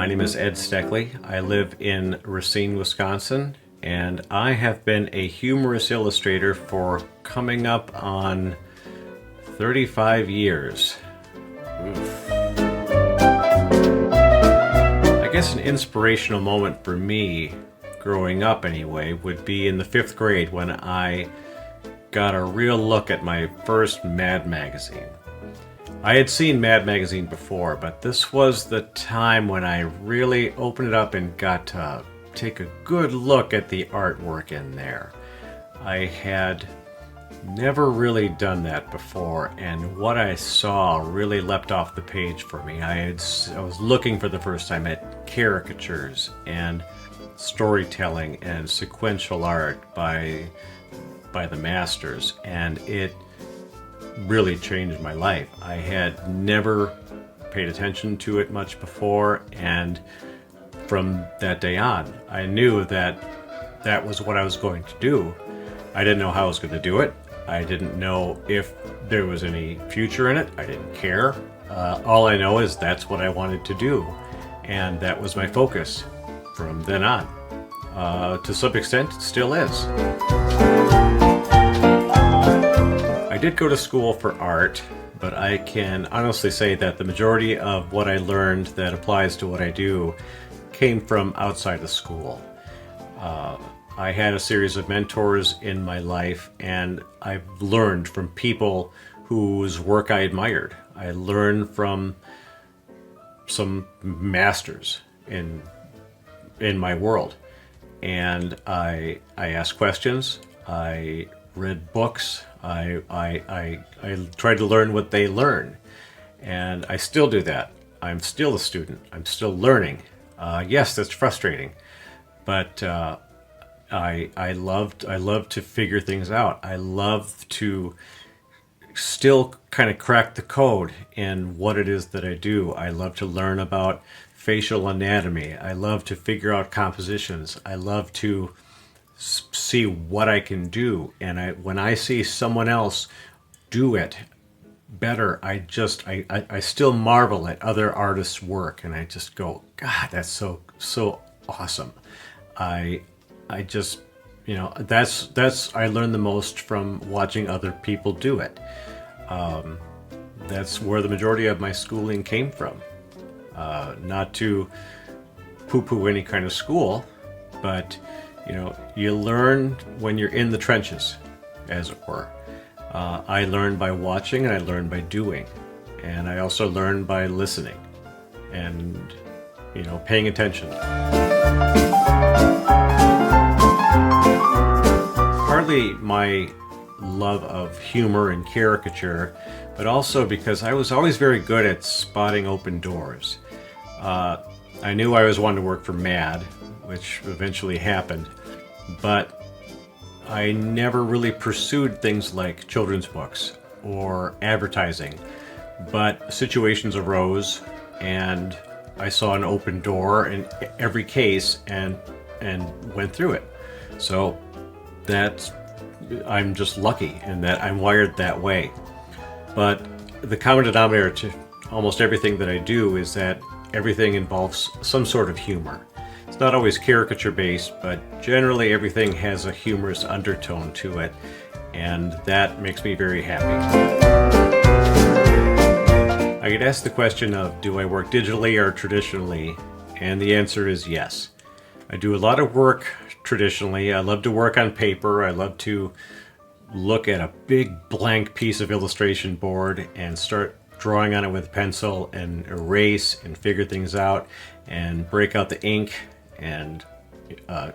name is Ed Steckley. I live in Racine, Wisconsin, and I have been a humorous illustrator for coming up on 35 years. Oof. I guess an inspirational moment for me, growing up anyway, would be in the 5th grade when I got a real look at my first Mad magazine. I had seen Mad magazine before, but this was the time when I really opened it up and got to take a good look at the artwork in there. I had never really done that before, and what I saw really leapt off the page for me. I was looking for the first time at caricatures and storytelling and sequential art by the masters, and it really changed my life. I had never paid attention to it much before, and from that day on, I knew that that was what I was going to do. I didn't know how I was going to do it. I didn't know if there was any future in it. I didn't care. All I know is that's what I wanted to do, and that was my focus from then on. To some extent, it still is. I did go to school for art, but I can honestly say that the majority of what I learned that applies to what I do came from outside of school. I had a series of mentors in my life, and I've learned from people whose work I admired. I learned from some masters in my world, and I asked questions. I read books. I tried to learn what they learn, and I still do that. I'm still a student. I'm still learning. Yes, that's frustrating, but I love to figure things out. I love to still kind of crack the code in what it is that I do. I love to learn about facial anatomy. I love to figure out compositions. I love to see what I can do, and when I see someone else do it better, I still marvel at other artists' work, and I just go, God, that's so awesome. I just, that's I learn the most from watching other people do it. That's where the majority of my schooling came from. Not to poo-poo any kind of school, but you learn when you're in the trenches, as it were. I learned by watching, and I learned by doing, and I also learned by listening and paying attention. Partly my love of humor and caricature, but also because I was always very good at spotting open doors. I knew I always wanted to work for MAD, which eventually happened, but I never really pursued things like children's books or advertising. But situations arose, and I saw an open door in every case and went through it. So I'm just lucky in that I'm wired that way. But the common denominator to almost everything that I do is that everything involves some sort of humor. It's not always caricature based, but generally everything has a humorous undertone to it, and that makes me very happy. I get asked the question of, do I work digitally or traditionally? And the answer is yes. I do a lot of work traditionally. I love to work on paper. I love to look at a big blank piece of illustration board and start drawing on it with pencil and erase and figure things out and break out the ink and a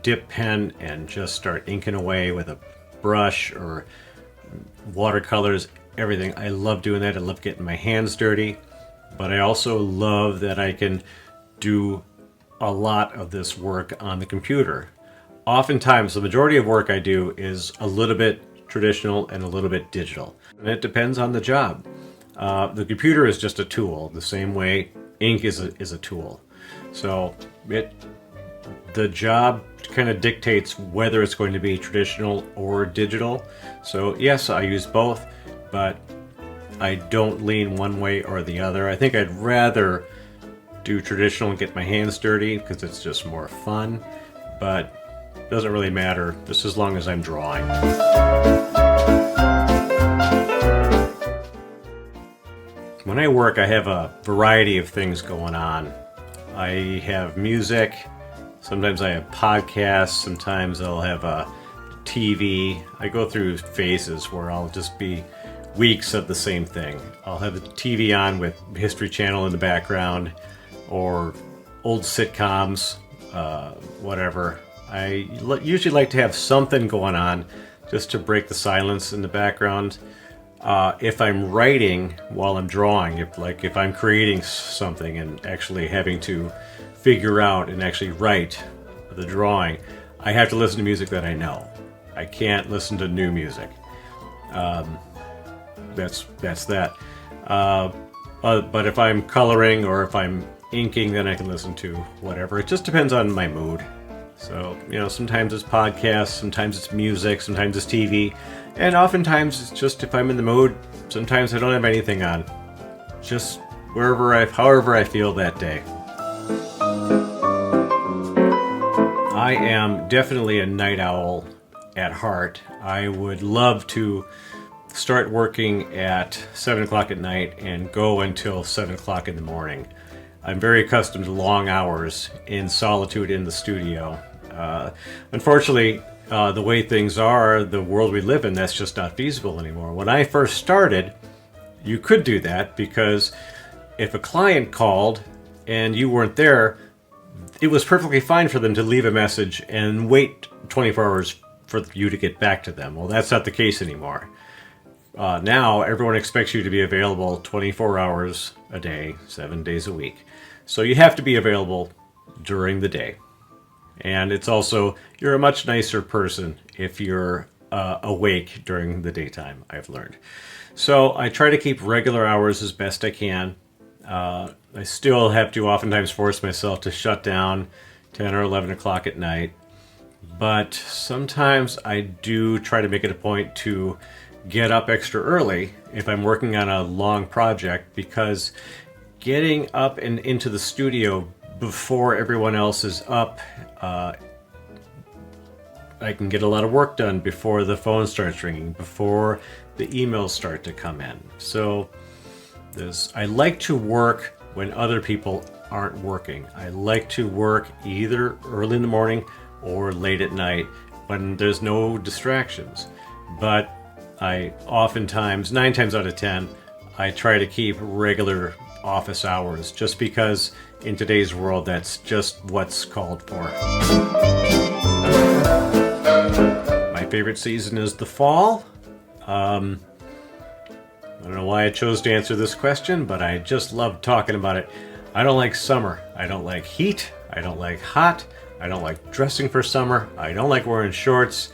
dip pen and just start inking away with a brush or watercolors, everything. I love doing that. I love getting my hands dirty, but I also love that I can do a lot of this work on the computer. Oftentimes, the majority of work I do is a little bit traditional and a little bit digital, and it depends on the job. The computer is just a tool, the same way ink is a tool. So the job kind of dictates whether it's going to be traditional or digital. So yes, I use both, but I don't lean one way or the other. I think I'd rather do traditional and get my hands dirty because it's just more fun, but it doesn't really matter just as long as I'm drawing. When I work, I have a variety of things going on. I have music, sometimes I have podcasts, sometimes I'll have a TV. I go through phases where I'll just be weeks of the same thing. I'll have the TV on with History Channel in the background or old sitcoms, whatever. I usually like to have something going on just to break the silence in the background. If I'm writing while I'm drawing, if I'm creating something and actually having to figure out and actually write the drawing, I have to listen to music that I know. I can't listen to new music. That's that. But if I'm coloring or if I'm inking, then I can listen to whatever. It just depends on my mood. So, sometimes it's podcasts, sometimes it's music, sometimes it's TV, and oftentimes it's just if I'm in the mood. Sometimes I don't have anything on. Just however I feel that day. I am definitely a night owl at heart. I would love to start working at 7 o'clock at night and go until 7 o'clock in the morning. I'm very accustomed to long hours in solitude in the studio. Unfortunately, the way things are, the world we live in, that's just not feasible anymore. When I first started, you could do that because if a client called and you weren't there, it was perfectly fine for them to leave a message and wait 24 hours for you to get back to them. Well, that's not the case anymore. Now, everyone expects you to be available 24 hours a day, 7 days a week. So you have to be available during the day. And it's also, you're a much nicer person if you're awake during the daytime, I've learned. So I try to keep regular hours as best I can. I still have to oftentimes force myself to shut down 10 or 11 o'clock at night. But sometimes I do try to make it a point to get up extra early if I'm working on a long project, because getting up and into the studio before everyone else is up, I can get a lot of work done before the phone starts ringing, before the emails start to come in. So I like to work when other people aren't working. I like to work either early in the morning or late at night when there's no distractions. But I oftentimes, 9 times out of 10, I try to keep regular office hours just because in today's world that's just what's called for. My favorite season is the fall. I don't know why I chose to answer this question, but I just love talking about it. I don't like summer. I don't like heat. I don't like hot. I don't like dressing for summer. I don't like wearing shorts.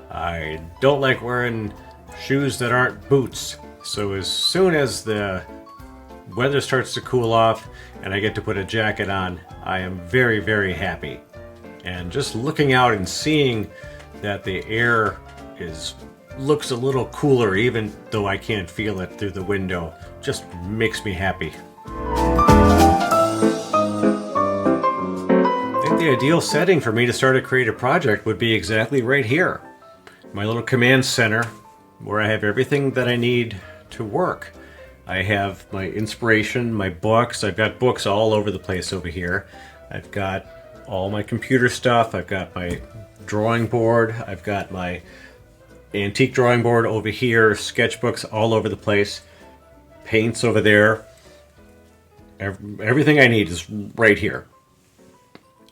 I don't like wearing shoes that aren't boots. So as soon as the weather starts to cool off and I get to put a jacket on, I am very, very happy. And just looking out and seeing that the air looks a little cooler, even though I can't feel it through the window, just makes me happy. I think the ideal setting for me to start a creative project would be exactly right here. My little command center, where I have everything that I need to work. I have my inspiration, my books. I've got books all over the place over here. I've got all my computer stuff. I've got my drawing board. I've got my antique drawing board over here. Sketchbooks all over the place. Paints over there. Everything I need is right here.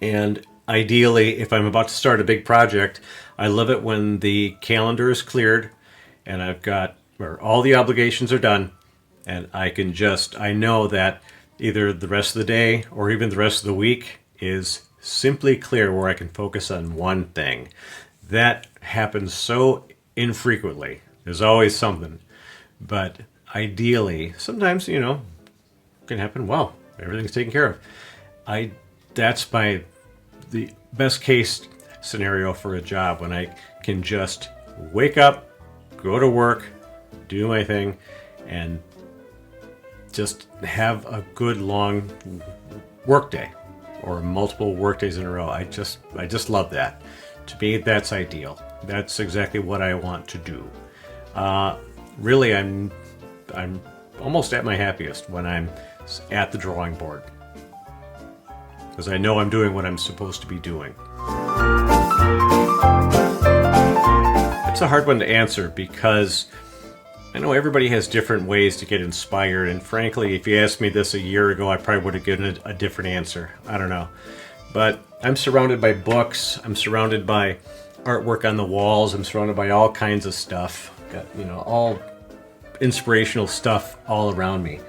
And ideally, if I'm about to start a big project, I love it when the calendar is cleared and I've got where all the obligations are done, and I know that either the rest of the day or even the rest of the week is simply clear where I can focus on one thing. That happens so infrequently. There's always something. But ideally, sometimes, it can happen. Wow, everything's taken care of. That's the best case scenario for a job, when I can just wake up, go to work, do my thing, and just have a good long work day or multiple work days in a row. I just love that. To me, that's ideal. That's exactly what I want to do. Really, I'm almost at my happiest when I'm at the drawing board, because I know I'm doing what I'm supposed to be doing. It's a hard one to answer because I know everybody has different ways to get inspired, and frankly, if you asked me this a year ago, I probably would have given a different answer. I don't know. But I'm surrounded by books, I'm surrounded by artwork on the walls, I'm surrounded by all kinds of stuff. Got, all inspirational stuff all around me.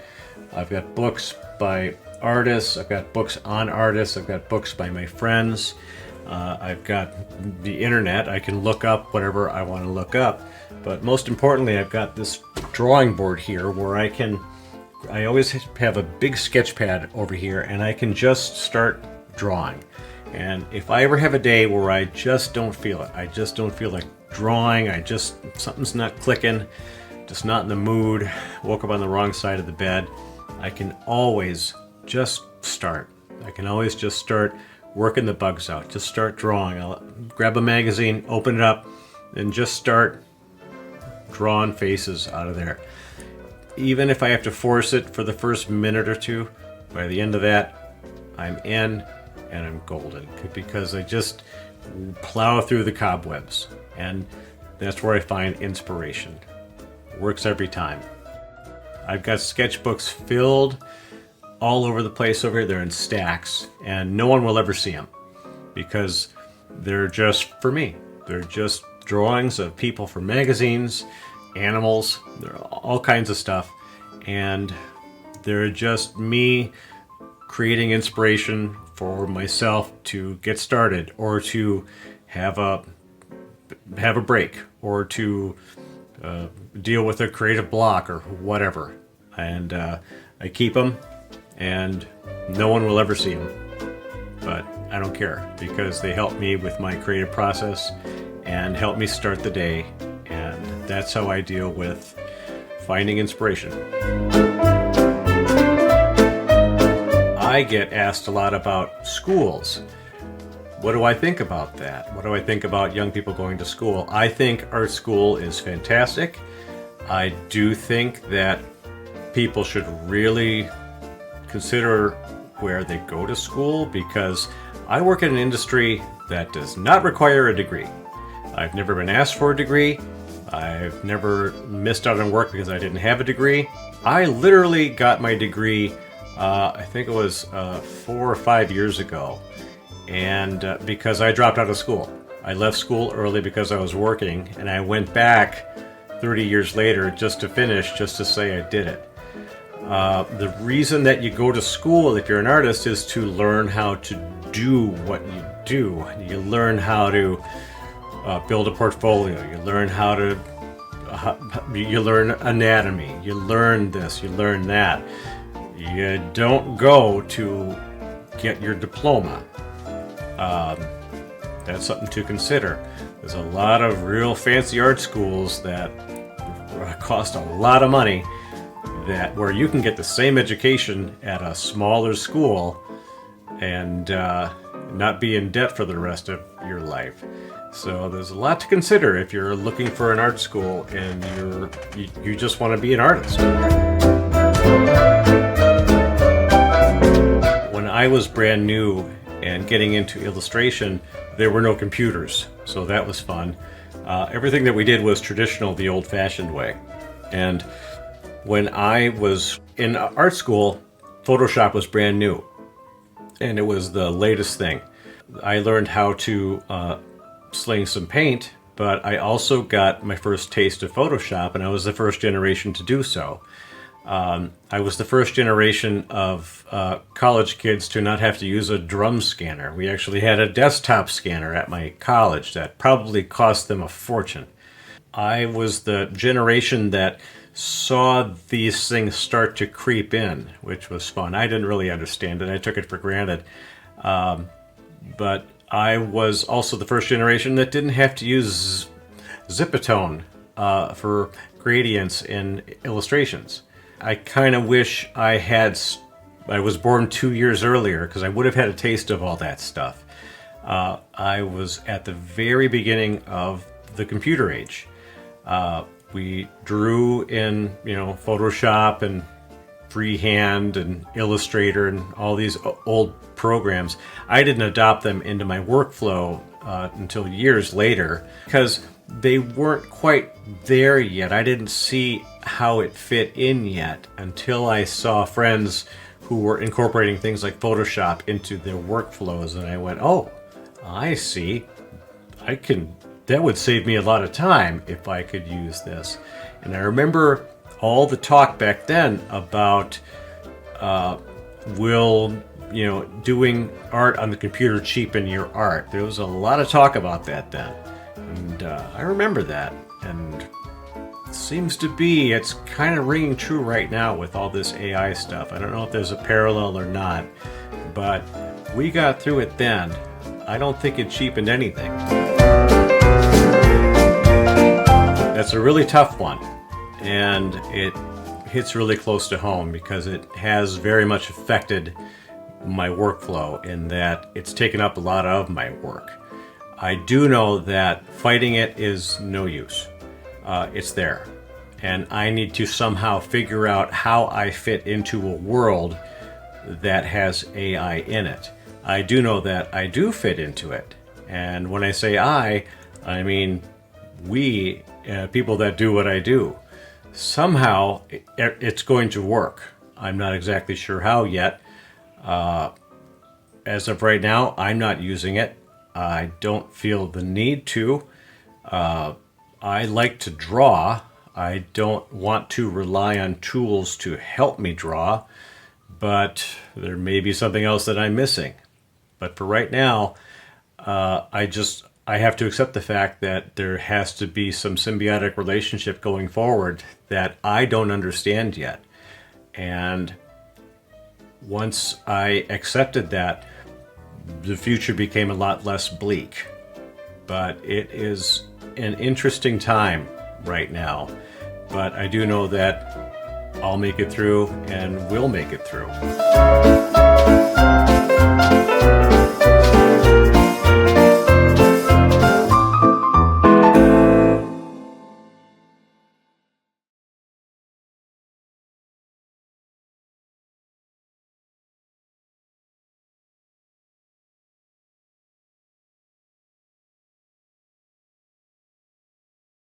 I've got books by artists, I've got books on artists, I've got books by my friends, I've got the internet. I can look up whatever I want to look up. But most importantly, I've got this drawing board here where I always have a big sketch pad over here, and I can just start drawing. And if I ever have a day where I just don't feel it, I just don't feel like drawing, something's not clicking, just not in the mood, woke up on the wrong side of the bed, I can always just start. I can always just start working the bugs out, just start drawing. I'll grab a magazine, open it up, and just start drawing faces out of there. Even if I have to force it for the first minute or two, by the end of that, I'm in and I'm golden, because I just plow through the cobwebs, and that's where I find inspiration. Works every time. I've got sketchbooks filled all over the place over here. They're in stacks, and no one will ever see them because they're just for me. They're just drawings of people for magazines, animals, they're all kinds of stuff, and they're just me creating inspiration for myself to get started, or to have a break, or to deal with a creative block or whatever. And I keep them, and no one will ever see them, but I don't care, because they help me with my creative process and help me start the day, and that's how I deal with finding inspiration. I get asked a lot about schools. What do I think about that? What do I think about young people going to school? I think art school is fantastic. I do think that people should really consider where they go to school, because I work in an industry that does not require a degree. I've never been asked for a degree. I've never missed out on work because I didn't have a degree. I literally got my degree, I think it was 4 or 5 years ago, and because I dropped out of school. I left school early because I was working, and I went back 30 years later just to finish, just to say I did it. The reason that you go to school if you're an artist is to learn how to do what you do. You learn how to build a portfolio. You learn how to, you learn anatomy. You learn this, you learn that. You don't go to get your diploma. That's something to consider. There's a lot of real fancy art schools that cost a lot of money, that where you can get the same education at a smaller school and not be in debt for the rest of your life. So there's a lot to consider if you're looking for an art school and you just want to be an artist. When I was brand new and getting into illustration, there were no computers, so that was fun. Everything that we did was traditional, the old-fashioned way. And when I was in art school, Photoshop was brand new, and it was the latest thing. I learned how to sling some paint, but I also got my first taste of Photoshop, and I was the first generation to do so. I was the first generation of college kids to not have to use a drum scanner. We actually had a desktop scanner at my college that probably cost them a fortune. I was the generation that saw these things start to creep in, which was fun. I didn't really understand it. I took it for granted. But I was also the first generation that didn't have to use Zipatone for gradients in illustrations. I kind of wish I was born 2 years earlier, because I would have had a taste of all that stuff. I was at the very beginning of the computer age. We drew in, Photoshop and freehand and Illustrator and all these old programs. I didn't adopt them into my workflow until years later, because they weren't quite there yet. I didn't see how it fit in yet until I saw friends who were incorporating things like Photoshop into their workflows, and I went, oh, I see. That would save me a lot of time if I could use this. And I remember all the talk back then about doing art on the computer cheapen your art. There was a lot of talk about that then. And I remember that. And it seems to be, it's kind of ringing true right now with all this AI stuff. I don't know if there's a parallel or not, but we got through it then. I don't think it cheapened anything. That's a really tough one, and it hits really close to home because it has very much affected my workflow in that it's taken up a lot of my work. I do know that fighting it is no use. It's there, and I need to somehow figure out how I fit into a world that has AI in it. I do know that I do fit into it, and when I say I mean we, people that do what I do. Somehow it's going to work. I'm not exactly sure how yet. As of right now, I'm not using it. I don't feel the need to. I like to draw. I don't want to rely on tools to help me draw, but there may be something else that I'm missing. But for right now, I have to accept the fact that there has to be some symbiotic relationship going forward that I don't understand yet. And once I accepted that, the future became a lot less bleak. But it is an interesting time right now. But I do know that I'll make it through and will make it through.